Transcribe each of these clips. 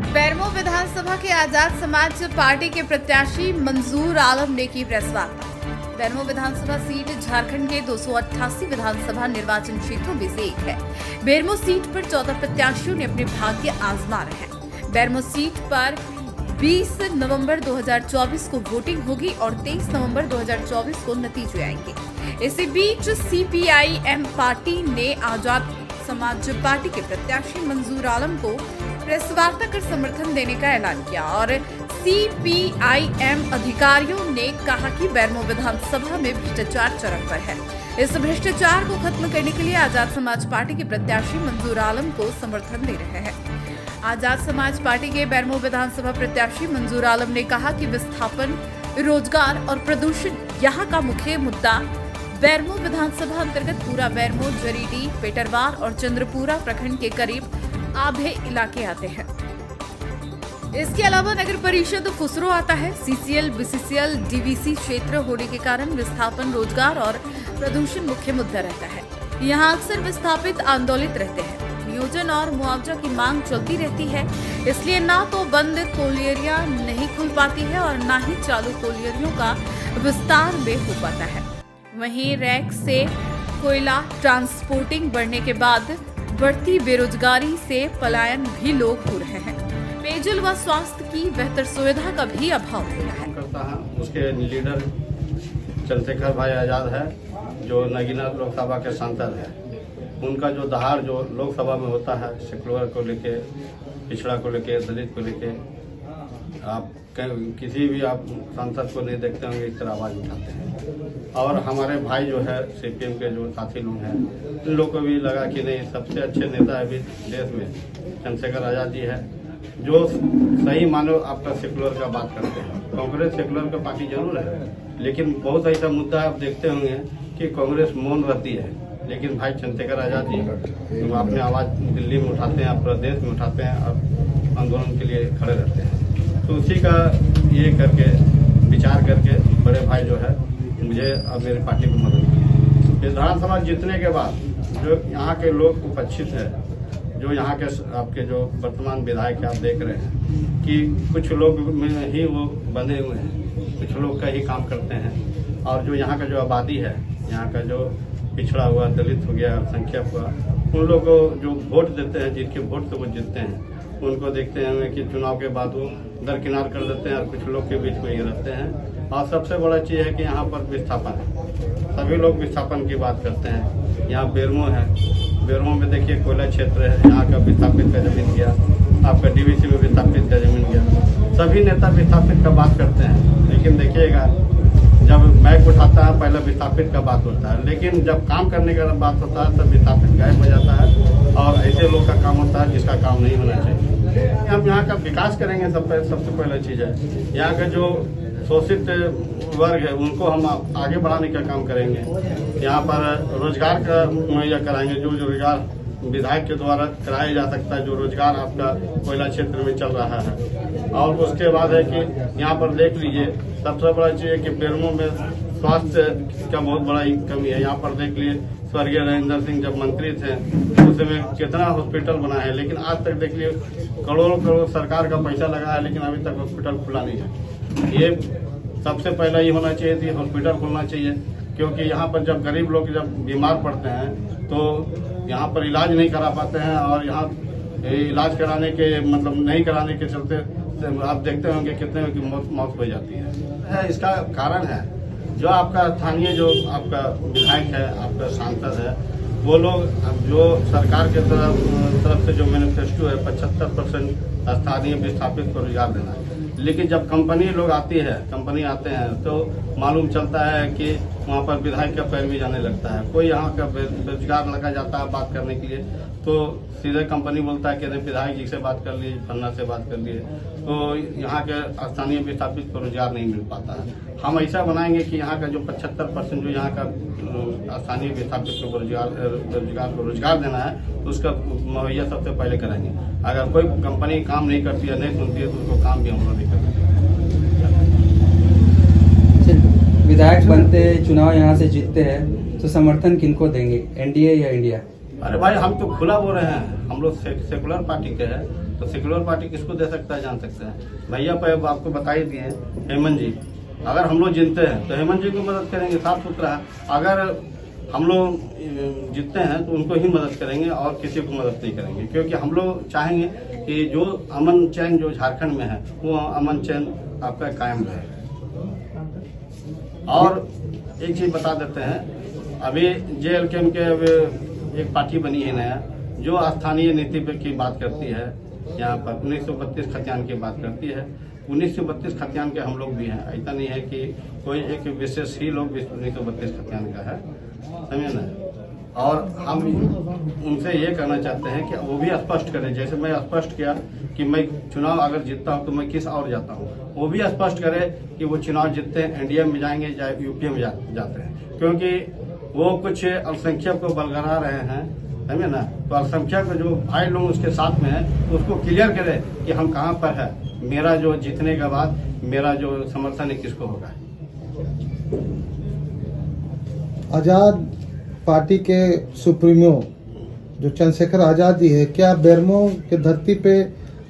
बेरमो विधानसभा के आजाद समाज पार्टी के प्रत्याशी मंजूर आलम ने की प्रेस वार्ता। बेरमो विधानसभा सीट झारखंड के 288 विधानसभा निर्वाचन क्षेत्रों में से एक है। बेरमो सीट पर 14 प्रत्याशियों ने अपने भाग्य आजमा रहे हैं। बेरमो सीट पर 20 नवंबर 2024 को वोटिंग होगी और 23 नवंबर 2024 को नतीजे आएंगे। इसी बीच सीपीआईएम पार्टी ने आजाद समाज पार्टी के प्रत्याशी मंजूर आलम को प्रेस वार्ता कर समर्थन देने का ऐलान किया और सीपीआईएम अधिकारियों ने कहा कि बेरमो विधानसभा में भ्रष्टाचार चरम पर है। इस भ्रष्टाचार को खत्म करने के लिए आजाद समाज पार्टी के प्रत्याशी मंजूर आलम को समर्थन दे रहे हैं। आजाद समाज पार्टी के बेरमो विधानसभा प्रत्याशी मंजूर आलम ने कहा कि विस्थापन, रोजगार और प्रदूषण यहाँ का मुख्य मुद्दा। बेरमो विधानसभा अंतर्गत पूरा बेरमो, जरीडीह, पेटरवार और चंद्रपुरा प्रखंड के करीब आधे इलाके आते हैं। इसके अलावा नगर परिषद फुसरो आता है। सीसीएल, बीसीसीएल, डीवीसी क्षेत्र होने के कारण विस्थापन, रोजगार और प्रदूषण मुख्य मुद्दा रहता है। यहाँ अक्सर विस्थापित आंदोलित रहते हैं। नियोजन और मुआवजा की मांग चलती रहती है, इसलिए ना तो बंद कोलियरियां नहीं खुल पाती है और ना ही चालू कोलियरियों का विस्तार में हो पाता है। वहीं रैक से कोयला ट्रांसपोर्टिंग बढ़ने के बाद बढ़ती बेरोजगारी से पलायन भी लोग हो रहे हैं। पेयजल व स्वास्थ्य की बेहतर सुविधा का भी अभाव हो रहा है। करता है उसके लीडर चंद्रशेखर भाई आजाद है, जो नगीना लोकसभा के सांसद है। उनका जो दहाड़ जो लोकसभा में होता है, सेकुलर को लेके, पिछड़ा को लेके, दलित को लेके, आप किसी भी आप सांसद को नहीं देखते होंगे इस तरह आवाज उठाते हैं। और हमारे भाई जो है सीपीएम के जो साथी लोग हैं, इन लोग को भी लगा कि नहीं, सबसे अच्छे नेता अभी देश में चंद्रशेखर आजाद जी है, जो सही मानो आपका सेकुलर का बात करते हैं। कांग्रेस सेकुलर का पार्टी जरूर है, लेकिन बहुत ऐसा मुद्दा आप देखते होंगे कि कांग्रेस मौन रहती है, लेकिन भाई चंद्रशेखर आजाद जी तो अपने आवाज दिल्ली में उठाते हैं, प्रदेश में उठाते हैं और आंदोलन के लिए खड़े रहते हैं। तो उसी का ये करके विचार करके बड़े भाई जो है मुझे और मेरी पार्टी को मदद की। विधानसभा जीतने के बाद जो यहाँ के लोग उपस्थित है, जो यहाँ के आपके जो वर्तमान विधायक आप देख रहे हैं कि कुछ लोग में ही वो बंधे हुए हैं, कुछ लोग का ही काम करते हैं। और जो यहाँ का जो आबादी है, यहाँ का जो पिछड़ा हुआ, दलित हो गया, अल्पसंख्यक हुआ, उन लोगों को जो वोट देते हैं, जिनके वोट से वो जीतते हैं, उनको देखते हैं कि चुनाव के बाद वो दरकिनार कर देते हैं और कुछ लोग के बीच में ही रहते हैं। और सबसे बड़ा चीज़ है कि यहाँ पर विस्थापन है। सभी लोग विस्थापन की बात करते हैं। यहाँ बेरमो है, बेरमो में देखिए कोयला क्षेत्र है, यहाँ का विस्थापित का जमीन गया, आपका डीवीसी में विस्थापित का जमीन गया। सभी नेता विस्थापित का बात करते हैं, लेकिन देखिएगा जब माइक उठाता है पहले विस्थापित का बात होता है, लेकिन जब काम करने का बात होता है तब विस्थापित गायब हो जाता है और ऐसे लोग का काम होता है जिसका काम नहीं होना चाहिए। हम यहाँ का विकास करेंगे, सबसे पहला चीज़ है यहाँ का जो शोषित वर्ग है उनको हम आगे बढ़ाने का काम करेंगे। यहाँ पर रोजगार का मुहैया कराएंगे, जो रोजगार विधायक के द्वारा कराया जा सकता है, जो रोजगार आपका कोयला क्षेत्र में चल रहा है। और उसके बाद है कि यहाँ पर देख लीजिए, सबसे बड़ा चीज़ है कि बेरमो में स्वास्थ्य का बहुत बड़ा कमी है। यहाँ पर देख लीजिए स्वर्गीय नरेंद्र सिंह जब मंत्री थे उस समय कितना हॉस्पिटल बना है, लेकिन आज तक देख लीजिए करोड़ों करोड़ सरकार का पैसा लगा है, लेकिन अभी तक हॉस्पिटल खुला नहीं है। ये सबसे पहला ये होना चाहिए कि हॉस्पिटल खुलना चाहिए, क्योंकि यहाँ पर जब गरीब लोग जब बीमार पड़ते हैं तो यहाँ पर इलाज नहीं करा पाते हैं और यहाँ इलाज कराने के मतलब नहीं कराने के चलते आप देखते होंगे कितने की मौत हो जाती है। इसका कारण है जो आपका स्थानीय जो आपका विधायक है, आपका सांसद है, वो लोग जो सरकार के तरफ से जो मैनिफेस्टो है 75% स्थानीय विस्थापित को रोजगार देना है, लेकिन जब कंपनी लोग आती है, कंपनी आते हैं तो मालूम चलता है कि वहाँ पर विधायक का पैर भी जाने लगता है। कोई यहाँ का बेरोजगार लगा जाता है बात करने के लिए, तो सीधे कंपनी बोलता है कि नहीं विधायक जी से बात कर लिए, फन्ना से बात कर लिए, तो यहाँ के स्थानीय विस्थापित को रोजगार नहीं मिल पाता है। हम ऐसा बनाएंगे कि यहाँ का जो 75% जो यहाँ का स्थानीय विस्थापित को रोजगार देना है, तो उसका मुहैया सबसे पहले कराएंगे। अगर कोई कंपनी काम नहीं करती है, नहीं सुनती है, तो उसको काम भी हम लोग नहीं करते। विधायक बनते चुनाव यहाँ से जीतते हैं तो समर्थन किनको देंगे, एनडीए या इंडिया? अरे भाई हम तो खुला बोल रहे हैं, हम लोग सेकुलर पार्टी के हैं, तो सेक्युलर पार्टी किसको दे सकता है, जान सकते हैं। भैया पे आपको बता ही दिए हेमंत जी, अगर हम लोग जीतते हैं तो हेमंत जी को मदद करेंगे, साफ सुथरा है। अगर हम लोग जीतते हैं तो उनको ही मदद करेंगे और किसी को मदद नहीं करेंगे, क्योंकि हम लोग चाहेंगे कि जो अमन चैन जो झारखंड में है वो अमन चैन आपका कायम रहे। और एक चीज बता देते हैं, अभी JLKM के अब एक पार्टी बनी है नया, जो स्थानीय नीति पे की बात करती है, यहाँ पर 1932 खतियान की बात करती है। 1932 खतियान के हम लोग भी हैं, ऐसा नहीं है कि कोई एक विशेष ही लोग 1932 खतियान का है, समझे ना। और हम उनसे ये कहना चाहते हैं कि वो भी स्पष्ट करें, जैसे मैं स्पष्ट किया कि मैं चुनाव अगर जीतता हूं तो मैं किस और जाता हूं, वो भी स्पष्ट करे कि वो चुनाव जीतते हैं एनडीए में जाएंगे या यूपीए में जाते हैं, क्योंकि वो कुछ अल्पसंख्यक को बलगरा रहे हैं, समझे ना। तो अल्पसंख्यक जो भाई लोग उसके साथ में है उसको क्लियर करे कि हम कहाँ पर है, मेरा जो जीतने के बाद मेरा जो समर्थन है किसको होगा। आजाद पार्टी के सुप्रीमो जो चंद्रशेखर आजाद जी है, क्या बेरमो के धरती पे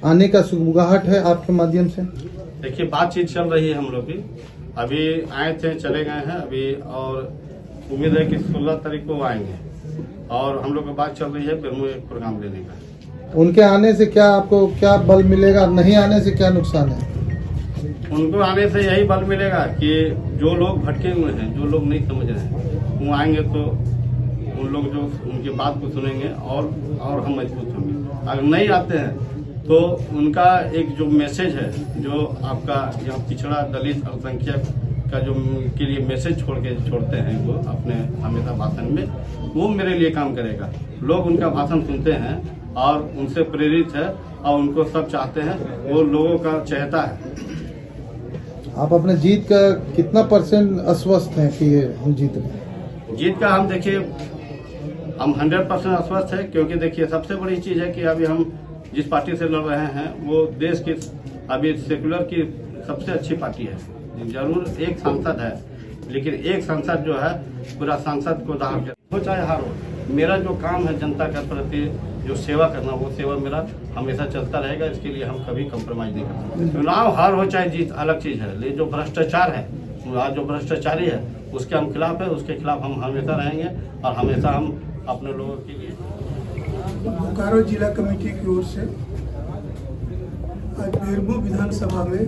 आने का सुगबुगाहट है आपके माध्यम से? देखिए, बातचीत चल रही है हम लोग की, अभी आए थे चले गए हैं अभी, और उम्मीद है कि 16 तारीख को आएंगे और हम लोग की बात चल रही है बेरमो एक प्रोग्राम लेने का। उनके आने से क्या आपको क्या बल मिलेगा, नहीं आने से क्या नुकसान है? उनको आने से यही बल मिलेगा कि जो लोग भटके हुए हैं, जो लोग नहीं समझ रहे हैं, वो आएंगे तो उन लोग जो उनकी बात को सुनेंगे और हम मजबूत होंगे। अगर नहीं आते हैं तो उनका एक जो मैसेज है, जो आपका यहाँ पिछड़ा दलित अल्पसंख्यक का जो के लिए मैसेज छोड़ते हैं वो अपने हमेशा भाषण में, वो मेरे लिए काम करेगा। लोग उनका भाषण सुनते हैं और उनसे प्रेरित है और उनको सब चाहते हैं, वो लोगों का चहेता है। आप अपने जीत का कितना % आश्वस्त हैं कि ये हम जीत रहे हैं? जीत का हम देखिए, हम 100% आश्वस्त है, क्योंकि देखिए सबसे बड़ी चीज है कि अभी हम जिस पार्टी से लड़ रहे हैं वो देश की अभी सेकुलर की सबसे अच्छी पार्टी है। जरूर एक सांसद है, लेकिन एक सांसद जो है पूरा सांसद को दाहर कर, हो चाहे हार हो, मेरा जो काम है जनता के प्रति जो सेवा करना, वो सेवा मेरा हमेशा चलता रहेगा। इसके लिए हम कभी कम्प्रोमाइज नहीं करते। चुनाव हार हो चाहे जीत अलग चीज है, लेकिन जो भ्रष्टाचार है, आज जो भ्रष्टाचारी है उसके हम खिलाफ है, उसके खिलाफ हम हमेशा रहेंगे और हमेशा हम अपने लोगों के लिए। बोकारो जिला कमेटी की ओर से आज बेरमो विधानसभा में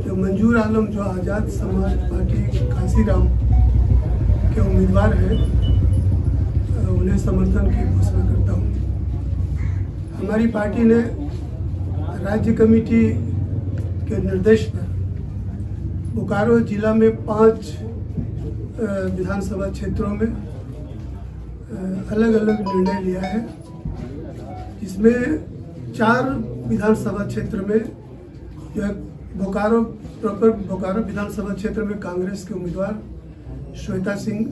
जो मंजूर आलम जो आज़ाद समाज पार्टी काशीराम के उम्मीदवार हैं, उन्हें समर्थन की घोषणा करता हूँ। हमारी पार्टी ने राज्य कमेटी के निर्देश पर बोकारो जिला में 5 विधानसभा क्षेत्रों में अलग अलग निर्णय लिया है, जिसमें 4 विधानसभा क्षेत्र में जो बोकारो विधानसभा क्षेत्र में कांग्रेस के उम्मीदवार श्वेता सिंह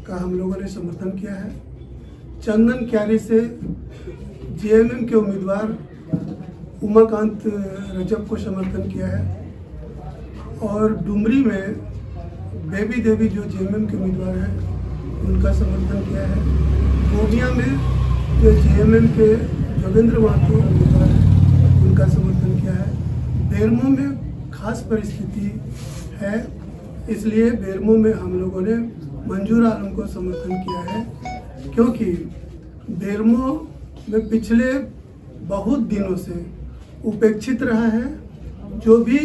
का हम लोगों ने समर्थन किया है। चंदन क्यारी से JMM के उम्मीदवार उमाकांत रजब को समर्थन किया है और डुमरी में बेबी देवी जो JMM के उम्मीदवार हैं उनका समर्थन किया है। गोमिया में जो JMM के जोगेंद्र महतो उम्मीदवार हैं उनका समर्थन किया है। बेरमो में खास परिस्थिति है, इसलिए बेरमो में हम लोगों ने मंजूर आलम को समर्थन किया है, क्योंकि बेरमो में पिछले बहुत दिनों से उपेक्षित रहा है। जो भी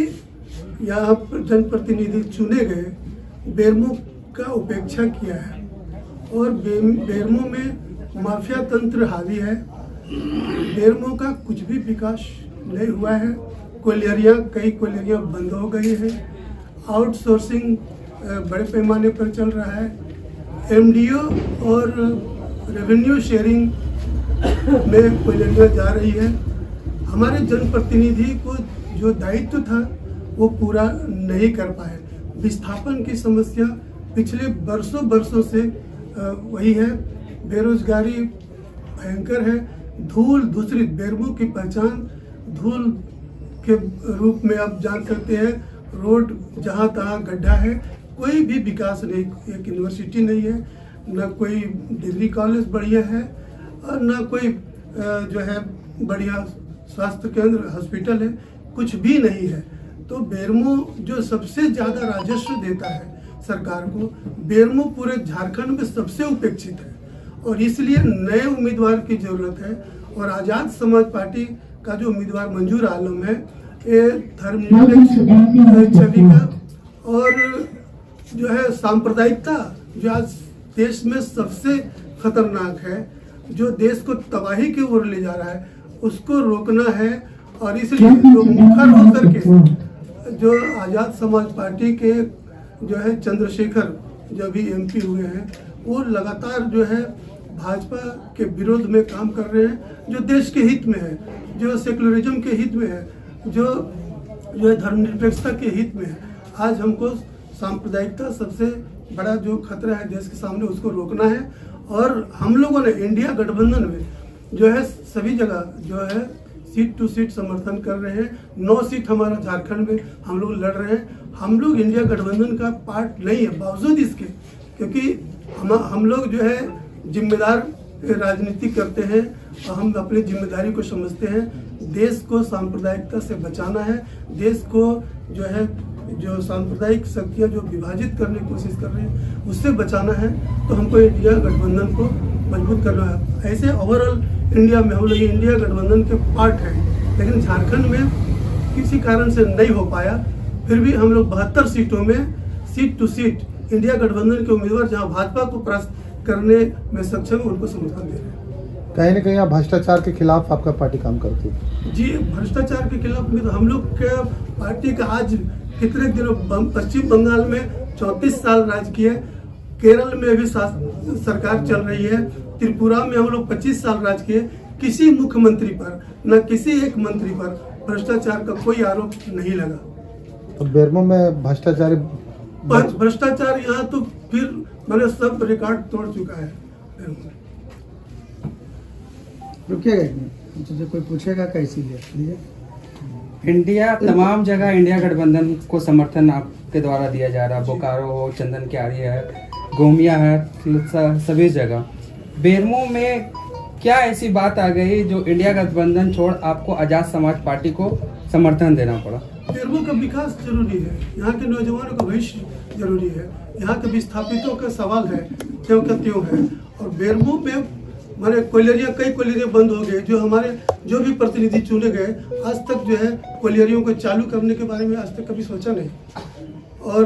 यहाँ पर जनप्रतिनिधि चुने गए बेरमो का उपेक्षा किया है और बेरमो में माफिया तंत्र हावी है। बेरमो का कुछ भी विकास नहीं हुआ है। कई कोयलियाँ बंद हो गई है। आउटसोर्सिंग बड़े पैमाने पर चल रहा है। MDO और रेवेन्यू शेयरिंग में कोयलियाँ जा रही है। हमारे जनप्रतिनिधि को जो दायित्व था वो पूरा नहीं कर पाए। विस्थापन की समस्या पिछले वर्षों से वही है। बेरोजगारी भयंकर है। धूल दूसरी बेरमो की पहचान धूल के रूप में आप जान सकते हैं। रोड जहाँ तहाँ गड्ढा है, कोई भी विकास नहीं। एक यूनिवर्सिटी नहीं है, न कोई डिग्री कॉलेज बढ़िया है और न कोई जो है बढ़िया स्वास्थ्य केंद्र हॉस्पिटल है, कुछ भी नहीं है। तो बेरमो जो सबसे ज़्यादा राजस्व देता है सरकार को, बेरमो पूरे झारखंड में सबसे उपेक्षित है और इसलिए नए उम्मीदवार की ज़रूरत है। और आज़ाद समाज पार्टी का जो उम्मीदवार मंजूर आलम है, ये धर्मनिरपेक्ष छवि का और जो है सांप्रदायिकता जो आज देश में सबसे खतरनाक है, जो देश को तबाही की ओर ले जा रहा है, उसको रोकना है। और इसलिए जो मुखर होकर के जो आज़ाद समाज पार्टी के जो है चंद्रशेखर जो अभी एमपी हुए हैं, वो लगातार जो है भाजपा के विरोध में काम कर रहे हैं, जो देश के हित में है, जो सेकुलरिज्म के हित में है, जो है धर्मनिरपेक्षता के हित में है। आज हमको सांप्रदायिकता सबसे बड़ा जो खतरा है देश के सामने, उसको रोकना है। और हम लोगों ने इंडिया गठबंधन में जो है सभी जगह जो है सीट टू सीट समर्थन कर रहे हैं। 9 सीट हमारा झारखंड में हम लोग लड़ रहे हैं। हम लोग इंडिया गठबंधन का पार्ट नहीं है बावजूद इसके, क्योंकि हम लोग जो है जिम्मेदार राजनीति करते हैं और हम अपनी जिम्मेदारी को समझते हैं। देश को सांप्रदायिकता से बचाना है, देश को जो है जो सांप्रदायिक शक्तियाँ जो विभाजित करने की कोशिश कर रही हैं उससे बचाना है। तो हमको इंडिया गठबंधन को मजबूत करना है। ऐसे ओवरऑल इंडिया में हम लोग इंडिया गठबंधन के पार्ट हैं, लेकिन झारखंड में किसी कारण से नहीं हो पाया। फिर भी हम लोग 72 सीटों में सीट टू सीट इंडिया गठबंधन के उम्मीदवार जहां भाजपा को परास्त करने में सक्षम है, उनको समर्थन दे रहे हैं। कहीं ना कहीं भ्रष्टाचार के खिलाफ आपका पार्टी काम करती है? जी, भ्रष्टाचार के खिलाफ में तो हम लोग के पार्टी का आज कितने दिनों पश्चिम बंगाल में 34 साल राज किए, केरल में भी सरकार चल रही है, त्रिपुरा में हम लोग 25 साल राज किए। किसी मुख्यमंत्री पर न किसी एक मंत्री पर भ्रष्टाचार का कोई आरोप नहीं लगा। तो बेरमो में भ्रष्टाचार यहाँ तो फिर मैंने सब रिकॉर्ड तोड़ चुका है। रुकिएगा एक मिनट, मुझे कोई पूछेगा कैसी है? इंडिया तमाम जगह इंडिया गठबंधन को समर्थन आपके द्वारा दिया जा रहा है। बोकारो हो, चंदन क्यारी है, गोमिया है, सभी जगह। बेरमो में क्या ऐसी बात आ गई जो इंडिया गठबंधन छोड़ आपको आजाद समाज पार्टी को समर्थन देना पड़ा? बेरमो का विकास जरूरी है, यहाँ के नौजवानों का भविष्य जरूरी है, यहाँ के विस्थापितों का सवाल है क्यों का त्यों है। और बेरमो में माने कई कोयलियाँ बंद हो गए। जो हमारे जो भी प्रतिनिधि चुने गए आज तक जो है कोयलियों को चालू करने के बारे में आज तक कभी सोचा नहीं। और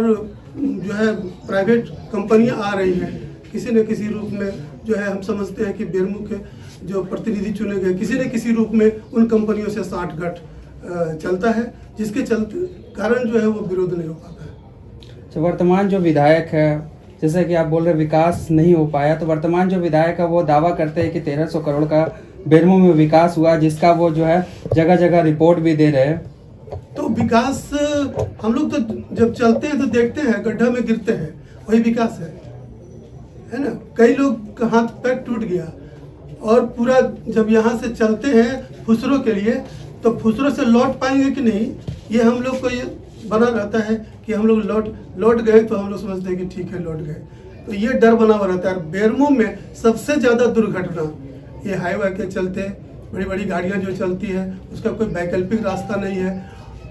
जो है प्राइवेट कंपनियां आ रही हैं किसी न किसी रूप में। जो है हम समझते हैं कि बेरमो के जो प्रतिनिधि चुने गए किसी न किसी रूप में उन कंपनियों से साठगांठ चलता है, जिसके चलते कारण जो है वो विरोध नहीं हो पाता है। वर्तमान जो विधायक है, जैसा कि आप बोल रहे विकास नहीं हो पाया, तो वर्तमान जो विधायक है वो दावा करते हैं कि 1300 करोड़ का बेरमो में विकास हुआ, जिसका वो जो है जगह जगह रिपोर्ट भी दे रहे हैं। तो विकास हम लोग तो जब चलते हैं तो देखते हैं, गड्ढा में गिरते हैं, वही विकास है ना। कई लोग का हाथ पैर टूट गया और पूरा जब यहाँ से चलते हैं फुसरों के लिए, तो फुसरों से लौट पाएंगे कि नहीं, ये हम लोग को ये बना रहता है कि हम लोग लौट गए तो हम लोग समझते हैं कि ठीक है लौट गए, तो ये डर बना हुआ रहता है। बेरमो में सबसे ज़्यादा दुर्घटना ये हाईवे के चलते, बड़ी बड़ी गाड़ियाँ जो चलती है उसका कोई वैकल्पिक रास्ता नहीं है।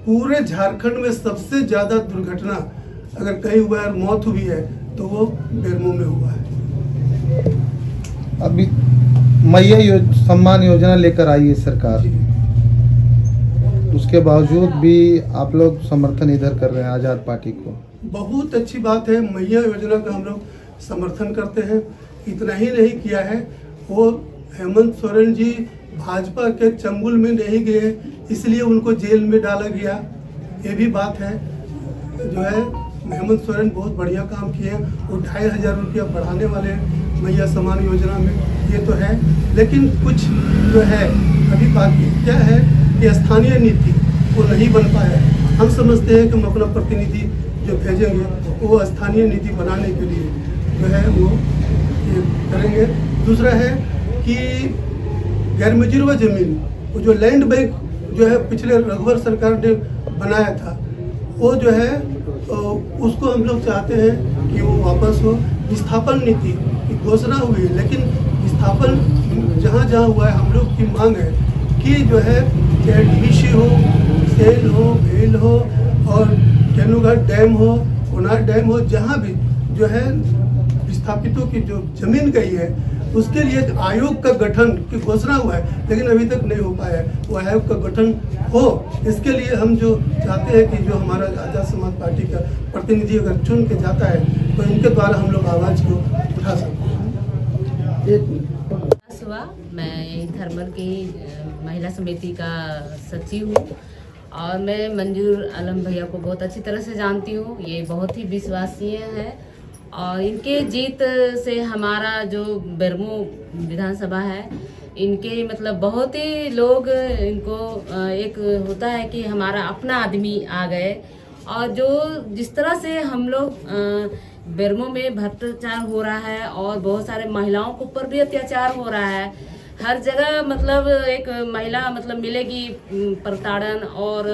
पूरे झारखंड में सबसे ज़्यादा दुर्घटना अगर कहीं हुआ है, मौत हुई है, तो वो बेरमो में हुआ है। अभी मैया सम्मान योजना लेकर आई है सरकार, उसके बावजूद भी आप लोग समर्थन इधर कर रहे हैं आज़ाद पार्टी को। बहुत अच्छी बात है, मैया योजना का हम लोग समर्थन करते हैं। इतना ही नहीं किया है, वो हेमंत सोरेन जी भाजपा के चंगुल में नहीं गए इसलिए उनको जेल में डाला गया, ये भी बात है। जो है हेमंत सोरेन बहुत बढ़िया काम किए, वो 2500 रुपया बढ़ाने वाले मैया सम्मान योजना में, ये तो है। लेकिन कुछ जो है अभी बाकी क्या है कि स्थानीय नीति वो नहीं बन पाया है। हम समझते हैं कि हम अपना प्रतिनिधि जो भेजेंगे वो स्थानीय नीति बनाने के लिए जो है वो ये करेंगे। दूसरा है कि गैर मुजुर्वा जमीन, वो जो लैंड बैंक जो है पिछले रघुवर सरकार ने बनाया था, वो जो है उसको हम लोग चाहते हैं कि वो वापस हो। विस्थापन नीति की घोषणा हुई है, लेकिन विस्थापन जहाँ जहाँ हुआ है हम लोग की मांग है कि जो है चाहे डीवीसी हो, सेल हो, भेल हो और केनुघाट डैम हो, कोनार डैम हो, जहाँ भी जो है विस्थापितों की जो जमीन गई है उसके लिए एक आयोग का गठन की घोषणा हुआ है, लेकिन अभी तक नहीं हो पाया है। वो आयोग का गठन हो, इसके लिए हम जो चाहते हैं कि जो हमारा आजाद समाज पार्टी का प्रतिनिधि अगर चुन के जाता है तो इनके द्वारा हम लोग आवाज़ को उठा सकते हैं। सुबह मैं थर्मल की महिला समिति का सचिव हूँ और मैं मंजूर आलम भैया को बहुत अच्छी तरह से जानती हूँ। ये बहुत ही विश्वसनीय है और इनके जीत से हमारा जो बेरमो विधानसभा है, इनके मतलब बहुत ही लोग इनको एक होता है कि हमारा अपना आदमी आ गए। और जो जिस तरह से हम लोग बेरमो में भ्रष्टाचार हो रहा है और बहुत सारे महिलाओं के ऊपर भी अत्याचार हो रहा है, हर जगह मतलब एक महिला मतलब मिलेगी प्रताड़न और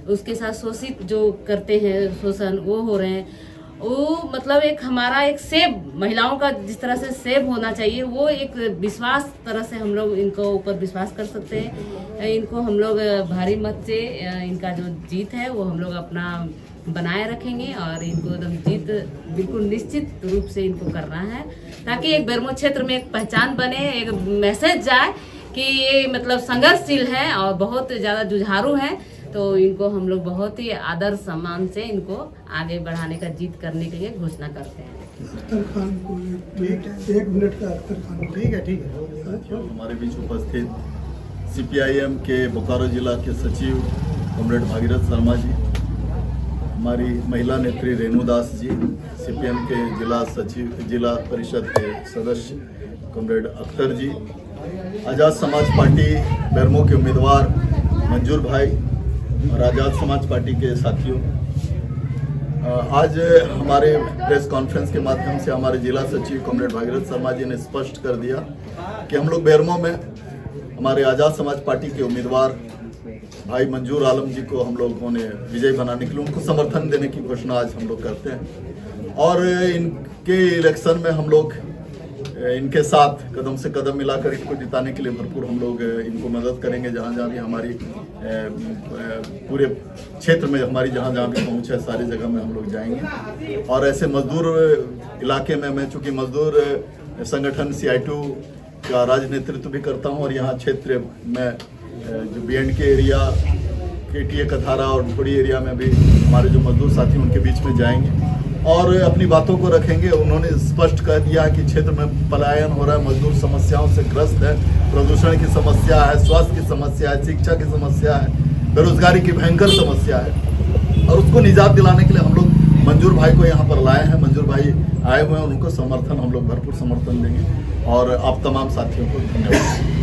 उसके साथ शोषित जो करते हैं शोषण वो हो रहे हैं। वो मतलब एक हमारा एक सेव महिलाओं का जिस तरह से सेव होना चाहिए, वो एक विश्वास तरह से हम लोग इनको ऊपर विश्वास कर सकते हैं। इनको हम लोग भारी मत से इनका जो जीत है वो हम लोग अपना बनाए रखेंगे और इनको एकदम जीत बिल्कुल निश्चित रूप से इनको करना है, ताकि एक बेरमो क्षेत्र में एक पहचान बने, एक मैसेज जाए कि ये मतलब संघर्षशील है और बहुत ज़्यादा जुझारू है। तो इनको हम लोग बहुत ही आदर सम्मान से इनको आगे बढ़ाने का जीत करने के लिए घोषणा करते हैं। अख्तर खान को एक मिनट का अख्तर खान, ठीक है। हमारे बीच उपस्थित CPIM के बोकारो जिला के सचिव कॉमरेड भागीरथ शर्मा जी, हमारी महिला नेत्री रेणु दास जी, CPM के जिला सचिव जिला परिषद के सदस्य कॉमरेड अख्तर जी, आज़ाद समाज पार्टी बेरमो के उम्मीदवार मंजूर भाई और आज़ाद समाज पार्टी के साथियों, आज हमारे प्रेस कॉन्फ्रेंस के माध्यम से हमारे जिला सचिव कॉमरेड भागीरथ शर्मा जी ने स्पष्ट कर दिया कि हम लोग बेरमो में हमारे आज़ाद समाज पार्टी के उम्मीदवार भाई मंजूर आलम जी को हम लोगों ने विजयी बनाने के लिए उनको समर्थन देने की घोषणा आज हम लोग करते हैं। और इनके इलेक्शन में हम लोग इनके साथ कदम से कदम मिलाकर इनको जिताने के लिए भरपूर हम लोग इनको मदद करेंगे। जहाँ जहाँ भी हमारी पूरे क्षेत्र में हमारी जहाँ जहाँ भी पहुँच है सारी जगह में हम लोग जाएंगे। और ऐसे मजदूर इलाके में मैं चूँकि मजदूर संगठन CI2 का राजनेतृत्व भी करता हूँ और यहाँ क्षेत्र में जो BNK एरिया, KTA कथारा और थोड़ी एरिया में भी हमारे जो मजदूर साथी उनके बीच में जाएंगे और अपनी बातों को रखेंगे। उन्होंने स्पष्ट कर दिया कि क्षेत्र में पलायन हो रहा है, मजदूर समस्याओं से ग्रस्त है, प्रदूषण की समस्या है, स्वास्थ्य की समस्या है, शिक्षा की समस्या है, बेरोजगारी की भयंकर समस्या है और उसको निजात दिलाने के लिए हम लोग मंजूर भाई को यहाँ पर लाए हैं। मंजूर भाई आए हुए हैं, उनको समर्थन हम लोग भरपूर समर्थन देंगे और आप तमाम साथियों को धन्यवाद।